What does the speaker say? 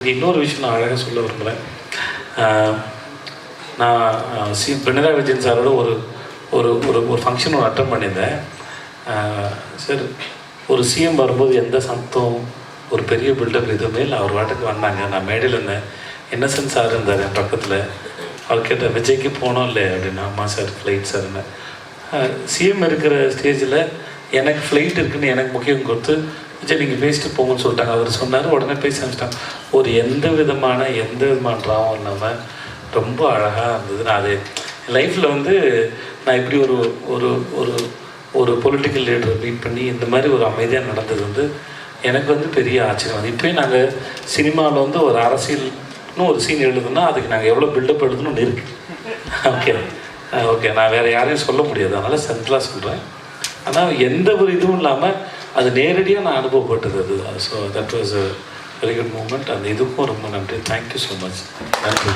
இன்னொரு விஷயம் நான் அழகாக சொல்ல விரும்புகிறேன். நான் பினராயி விஜயன் சாரோட ஒரு ஒரு ஒரு ஃபங்க்ஷன் ஒன்று அட்டன் பண்ணியிருந்தேன். சார் ஒரு சிஎம் வரும்போது எந்த சத்தம் ஒரு பெரிய பில்டப் எதுவுமே இல்லை. அவர் வாட்டுக்கு வந்தாங்க. நான் மேடையில் இருந்தேன். இன்னசென்ட் சார் இருந்தார் என் பக்கத்தில். அவர் கேட்ட விஜய்க்கு போனோம் இல்லை அப்படின்னா, அம்மா சார் ஃப்ளைட் சார்னு. சிஎம் இருக்கிற ஸ்டேஜில் எனக்கு ஃப்ளைட் இருக்குதுன்னு எனக்கு முக்கியம் கொடுத்து விஜய் நீங்கள் பேசிட்டு போங்கன்னு சொல்லிட்டாங்க. அவர் சொன்னார், உடனே பேச ஆரம்பிச்சிட்டாங்க. ஒரு எந்த விதமான ட்ராவும் இல்லாமல் ரொம்ப அழகாக இருந்தது. நான் அது லைஃப்பில் நான் இப்படி ஒரு ஒரு ஒரு ஒரு பொலிட்டிக்கல் லீடரை மீட் பண்ணி இந்த மாதிரி ஒரு அமைதியாக நடந்தது எனக்கு பெரிய ஆச்சரியம். இப்போயும் நாங்கள் சினிமாவில் ஒரு அரசியல்னு ஒரு சீன் எழுதுனா அதுக்கு நாங்கள் எவ்வளோ பில்டப் எழுதணும்னு இருக்குது. ஓகே நான் வேறு யாரையும் சொல்ல முடியாது, அதனால் சென்ட்ரலாக சொல்கிறேன். ஆனால் எந்த ஒரு இதுவும் இல்லாமல் அது நேரடியாக நான் அனுபவப்பட்டது அது. So that was a very good moment. அந்த இதுக்கும் ரொம்ப நன்றி. Thank you so much. நன்றி.